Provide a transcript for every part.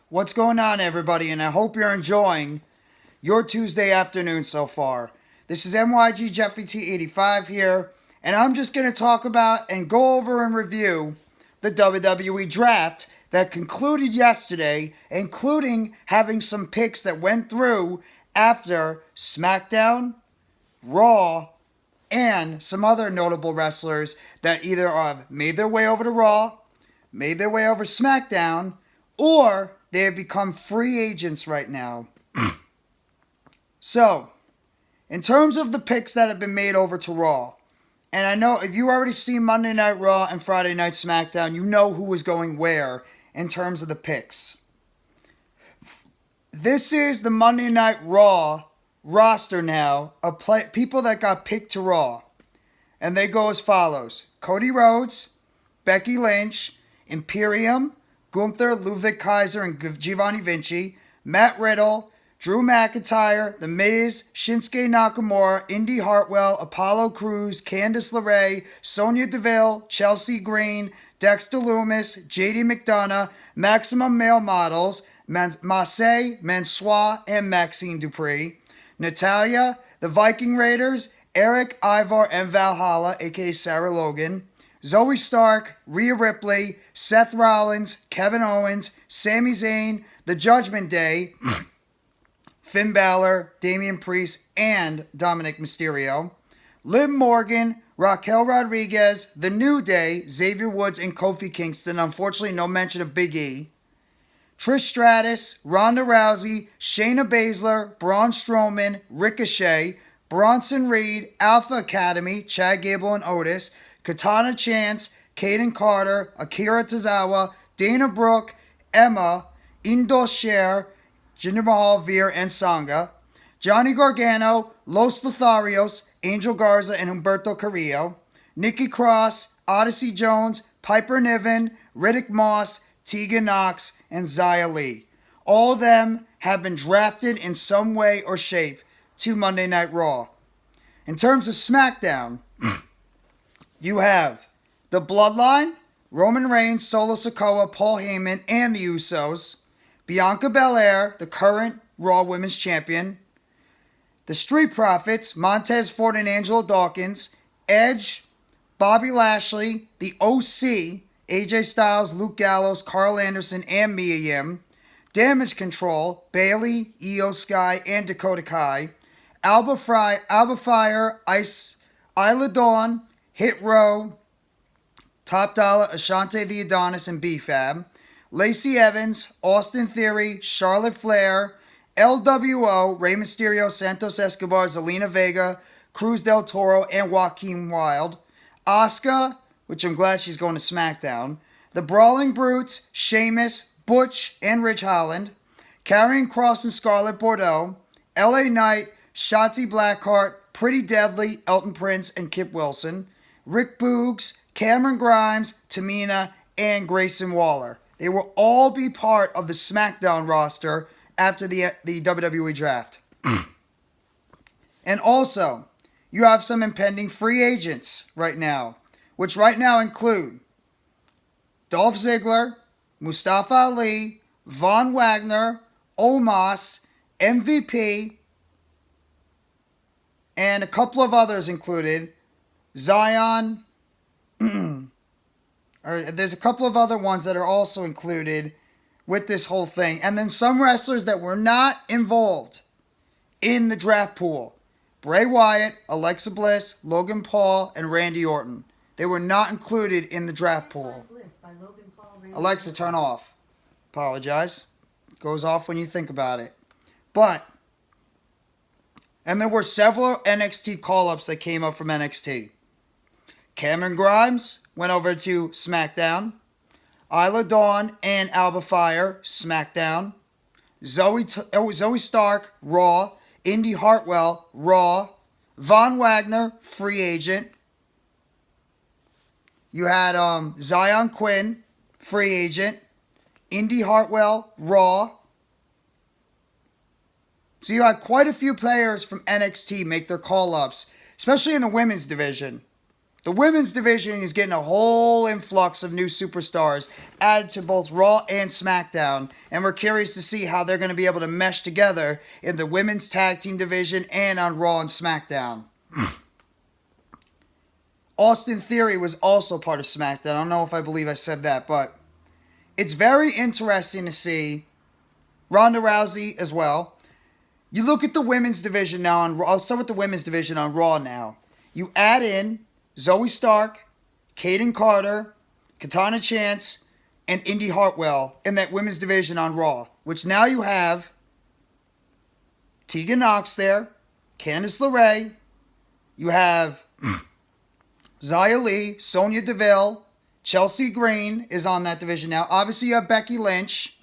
What's going on, everybody? And I hope you're enjoying your Tuesday afternoon so far. This is MYG Jeffrey T85 here, and I'm just going to talk about and go over and review the WWE Draft that concluded yesterday, including having some picks that went through after SmackDown, Raw, and some other notable wrestlers that either have made their way over to Raw, made their way over SmackDown, or they have become free agents right now. So, in terms of the picks that have been made over to Raw, and I know if you already seen Monday Night Raw and Friday Night SmackDown, you know who is going where in terms of the picks. This is the Monday Night Raw roster now of people that got picked to Raw. And they go as follows: Cody Rhodes, Becky Lynch, Imperium, Gunther, Ludwig Kaiser, and Giovanni Vinci, Matt Riddle, Drew McIntyre, The Miz, Shinsuke Nakamura, Indi Hartwell, Apollo Crews, Candice LeRae, Sonya Deville, Chelsea Green, Dexter Lumis, JD McDonough, Maximum Male Models, Marseille, Mansois, and Maxine Dupree, Natalya, The Viking Raiders, Eric, Ivar, and Valhalla, aka Sarah Logan, Zoey Stark, Rhea Ripley, Seth Rollins, Kevin Owens, Sami Zayn, The Judgment Day, Finn Balor, Damian Priest, and Dominic Mysterio, Liv Morgan, Raquel Rodriguez, The New Day, Xavier Woods, and Kofi Kingston. Unfortunately, no mention of Big E. Trish Stratus, Ronda Rousey, Shayna Baszler, Braun Strowman, Ricochet, Bronson Reed, Alpha Academy, Chad Gable and Otis, Katana Chance, Kayden Karter, Akira Tozawa, Dana Brooke, Emma, Indus Sher, Jinder Mahal, Veer, and Sangha, Johnny Gargano, Los Lotharios, Angel Garza, and Humberto Carrillo, Nikki Cross, Odyssey Jones, Piper Niven, Riddick Moss, Tegan Knox, and Xia Li. All of them have been drafted in some way or shape to Monday Night Raw. In terms of SmackDown, you have the Bloodline, Roman Reigns, Solo Sikoa, Paul Heyman, and the Usos, Bianca BelAir, the current Raw Women's Champion, the Street Profits, Montez Ford and Angelo Dawkins, Edge, Bobby Lashley, the OC, AJ Styles, Luke Gallows, Carl Anderson, and Mia Yim, Damage Control, Bayley, Io Sky, and Dakota Kai, Alba Fire, Isla Dawn, Hit Row, Top Dollar, Ashante the Adonis, and B-Fab, Lacey Evans, Austin Theory, Charlotte Flair, LWO, Rey Mysterio, Santos Escobar, Zelina Vega, Cruz del Toro, and Joaquin Wilde, Asuka, which I'm glad she's going to SmackDown, the Brawling Brutes, Sheamus, Butch, and Ridge Holland, Karrion Kross and Scarlett Bordeaux, LA Knight, Shotzi Blackheart, Pretty Deadly, Elton Prince, and Kip Wilson, Rick Boogs, Cameron Grimes, Tamina, and Grayson Waller. They will all be part of the SmackDown roster after the WWE Draft. And also, you have some impending free agents right now, which right now include Dolph Ziggler, Mustafa Ali, Von Wagner, Omos, MVP, and a couple of others included. Zion. There's a couple of other ones that are also included with this whole thing. And then some wrestlers that were not involved in the draft pool. Bray Wyatt, Alexa Bliss, Logan Paul, and Randy Orton. They were not included in the draft pool. Alexa, turn off. Apologize. Goes off when you think about it. And there were several NXT call-ups that came up from NXT. Cameron Grimes went over to SmackDown. Isla Dawn and Alba Fire, SmackDown. Zoey Stark, Raw. Indi Hartwell, Raw. Von Wagner, free agent. You had Zion Quinn, free agent. Indi Hartwell, Raw. So you had quite a few players from NXT make their call-ups, especially in the women's division. The women's division is getting a whole influx of new superstars added to both Raw and SmackDown, and we're curious to see how they're going to be able to mesh together in the women's tag team division and on Raw and SmackDown. Austin Theory was also part of SmackDown. I don't know if I believe I said that, but it's very interesting to see Ronda Rousey as well. You look at the women's division now on Raw. I'll start with the women's division on Raw now. You add in Zoey Stark, Kayden Karter, Katana Chance, and Indi Hartwell in that women's division on Raw, which now you have Tegan Nox there, Candice LeRae, you have Xia Li, Sonya Deville, Chelsea Green is on that division now. Obviously, you have Becky Lynch.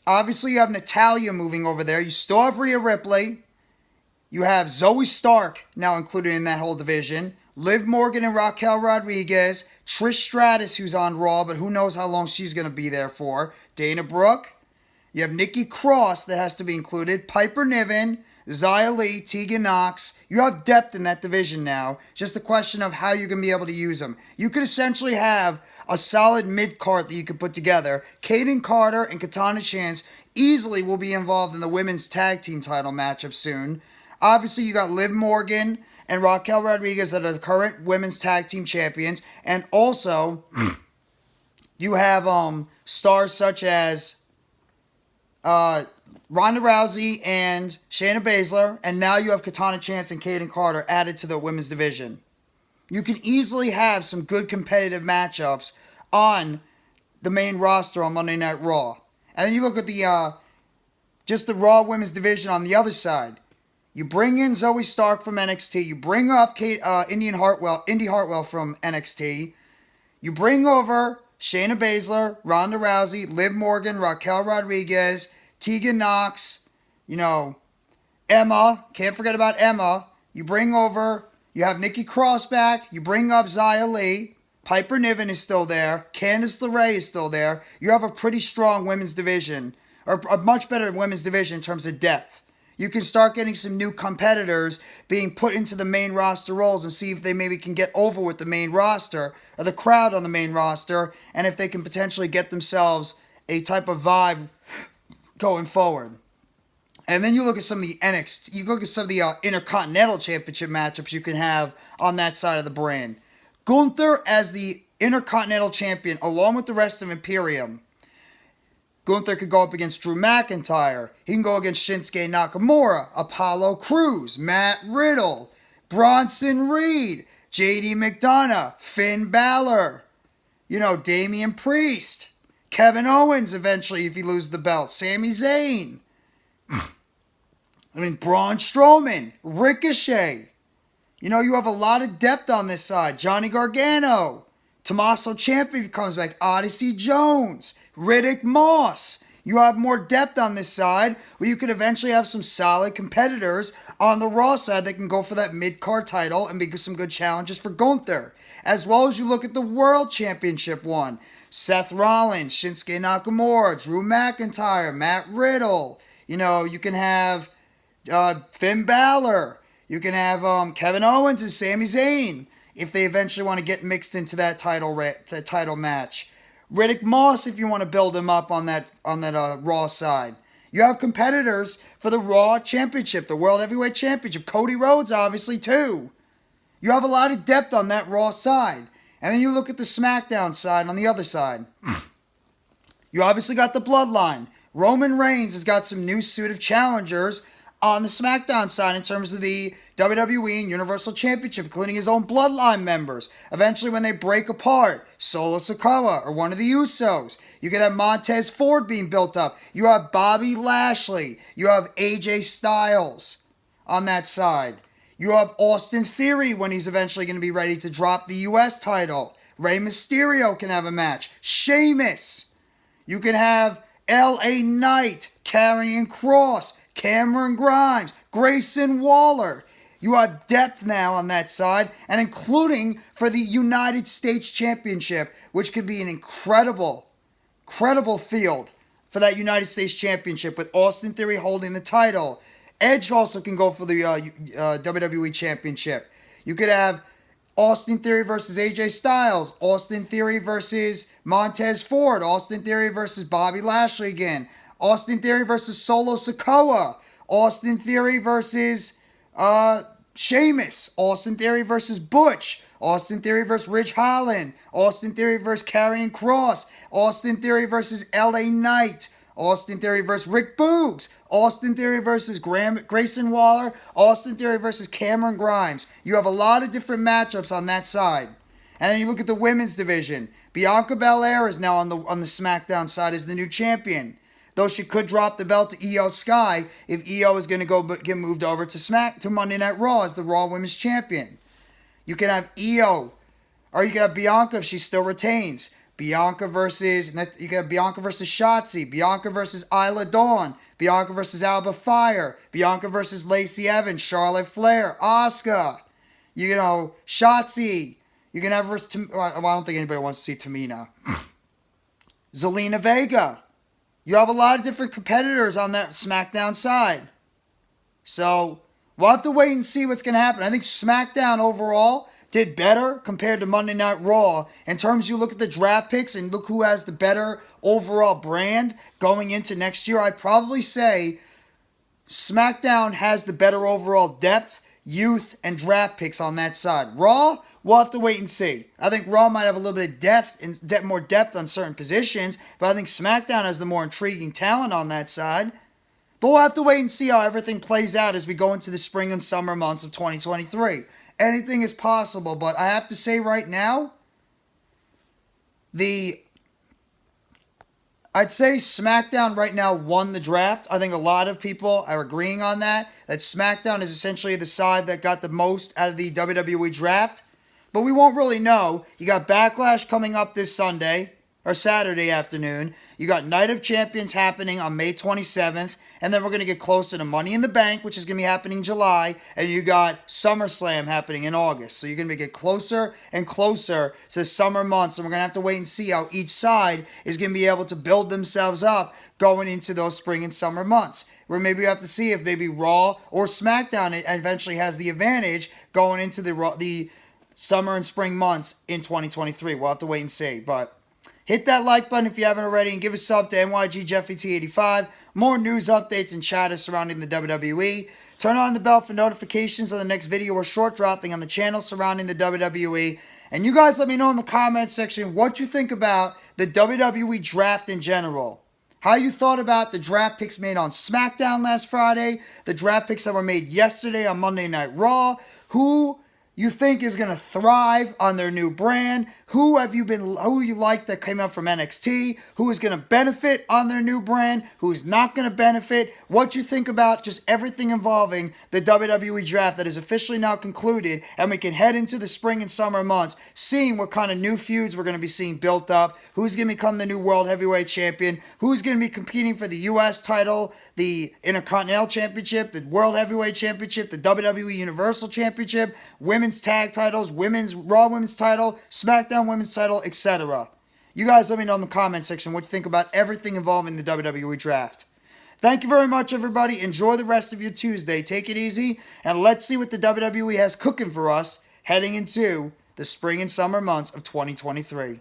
Obviously, you have Natalya moving over there. You still have Rhea Ripley. You have Zoey Stark now included in that whole division. Liv Morgan and Raquel Rodriguez. Trish Stratus, who's on Raw, but who knows how long she's going to be there for. Dana Brooke. You have Nikki Cross that has to be included. Piper Niven. Xia Li, Tegan Nox. You have depth in that division now. Just a question of how you're going to be able to use them. You could essentially have a solid mid-card that you could put together. Kayden Karter and Katana Chance easily will be involved in the women's tag team title matchup soon. Obviously, you got Liv Morgan and Raquel Rodriguez that are the current women's tag team champions. And also, you have stars such as Ronda Rousey and Shayna Baszler. And now you have Katana Chance and Kayden Karter added to the women's division. You can easily have some good competitive matchups on the main roster on Monday Night Raw. And then you look at the just the Raw women's division on the other side. You bring in Zoey Stark from NXT. You bring up Indi Hartwell from NXT. You bring over Shayna Baszler, Ronda Rousey, Liv Morgan, Raquel Rodriguez, Tegan Nox, Emma. Can't forget about Emma. You bring over, you have Nikki Cross back. You bring up Xia Li. Piper Niven is still there. Candice LeRae is still there. You have a pretty strong women's division, or a much better women's division in terms of depth. You can start getting some new competitors being put into the main roster roles and see if they maybe can get over with the main roster or the crowd on the main roster, and if they can potentially get themselves a type of vibe going forward. And then you look at some of the NXT, you look at some of the Intercontinental Championship matchups you can have on that side of the brand. Gunther as the Intercontinental Champion along with the rest of Imperium. Gunther could go up against Drew McIntyre. He can go against Shinsuke Nakamura, Apollo Crews, Matt Riddle, Bronson Reed, JD McDonough, Finn Balor, Damian Priest, Kevin Owens eventually if he loses the belt, Sami Zayn. Braun Strowman, Ricochet. You have a lot of depth on this side. Johnny Gargano, Tommaso Ciampa comes back, Odyssey Jones, Riddick Moss. You have more depth on this side where you could eventually have some solid competitors on the Raw side that can go for that mid-card title and make some good challenges for Gunther. As well as you look at the World Championship one. Seth Rollins, Shinsuke Nakamura, Drew McIntyre, Matt Riddle. You can have Finn Balor. You can have Kevin Owens and Sami Zayn if they eventually want to get mixed into that title match. Riddick Moss if you want to build him up on that Raw side. You have competitors for the Raw Championship, the World Heavyweight Championship. Cody Rhodes obviously too. You have a lot of depth on that Raw side. And then you look at the SmackDown side on the other side. You obviously got the Bloodline. Roman Reigns has got some new suit of challengers on the SmackDown side in terms of the WWE and Universal Championship, including his own Bloodline members. Eventually, when they break apart, Solo Sikoa or one of the Usos. You could have Montez Ford being built up. You have Bobby Lashley. You have AJ Styles on that side. You have Austin Theory when he's eventually going to be ready to drop the U.S. title. Rey Mysterio can have a match. Sheamus. You can have L.A. Knight, Karrion Kross, Cameron Grimes, Grayson Waller. You have depth now on that side, and including for the United States Championship, which could be an incredible field for that United States Championship with Austin Theory holding the title. Edge also can go for the WWE Championship. You could have Austin Theory versus AJ Styles. Austin Theory versus Montez Ford. Austin Theory versus Bobby Lashley again. Austin Theory versus Solo Sikoa. Austin Theory versus Sheamus. Austin Theory versus Butch. Austin Theory versus Ridge Holland. Austin Theory versus Karrion Kross. Austin Theory versus LA Knight. Austin Theory versus Rick Boogs. Austin Theory versus Grayson Waller. Austin Theory versus Cameron Grimes. You have a lot of different matchups on that side. And then you look at the women's division. Bianca BelAir is now on the SmackDown side as the new champion. Though she could drop the belt to Io Sky if Io is going to go get moved over to Monday Night Raw as the Raw Women's Champion. You can have Io, or you can have Bianca if she still retains. You can have Bianca versus Shotzi, Bianca versus Isla Dawn, Bianca versus Alba Fire, Bianca versus Lacey Evans, Charlotte Flair, Asuka, Shotzi. You can have versus, I don't think anybody wants to see Tamina. Zelina Vega. You have a lot of different competitors on that SmackDown side. So, we'll have to wait and see what's going to happen. I think SmackDown overall did better compared to Monday Night Raw. In terms, you look at the draft picks and look who has the better overall brand going into next year, I'd probably say SmackDown has the better overall depth, youth, and draft picks on that side. Raw, we'll have to wait and see. I think Raw might have a little bit of depth and more depth on certain positions, but I think SmackDown has the more intriguing talent on that side. But we'll have to wait and see how everything plays out as we go into the spring and summer months of 2023. Anything is possible, but I have to say right now, I'd say SmackDown right now won the draft. I think a lot of people are agreeing on that SmackDown is essentially the side that got the most out of the WWE draft. But we won't really know. You got Backlash coming up this Sunday, or Saturday afternoon. You got Night of Champions happening on May 27th. And then we're going to get closer to Money in the Bank, which is going to be happening in July. And you got SummerSlam happening in August. So you're going to get closer and closer to the summer months. And we're going to have to wait and see how each side is going to be able to build themselves up going into those spring and summer months. Where maybe we have to see if maybe Raw or SmackDown eventually has the advantage going into the summer and spring months in 2023. We'll have to wait and see. But hit that like button if you haven't already and give a sub to NYG Jeffy T85. More news updates and chatter surrounding the WWE. Turn on the bell for notifications on the next video or short dropping on the channel surrounding the WWE. And you guys let me know in the comments section what you think about the WWE draft in general. How you thought about the draft picks made on SmackDown last Friday, the draft picks that were made yesterday on Monday Night Raw, who you think is going to thrive on their new brand, who you like that came up from NXT, who is going to benefit on their new brand, who's not going to benefit, what you think about just everything involving the WWE draft that is officially now concluded, and we can head into the spring and summer months, seeing what kind of new feuds we're going to be seeing built up, who's going to become the new World Heavyweight Champion, who's going to be competing for the U.S. title, the Intercontinental Championship, the World Heavyweight Championship, the WWE Universal Championship, Women's Tag Titles, Raw Women's Title, SmackDown Women's Title, etc. You guys let me know in the comment section what you think about everything involving the WWE Draft. Thank you very much, everybody. Enjoy the rest of your Tuesday. Take it easy, and let's see what the WWE has cooking for us heading into the spring and summer months of 2023.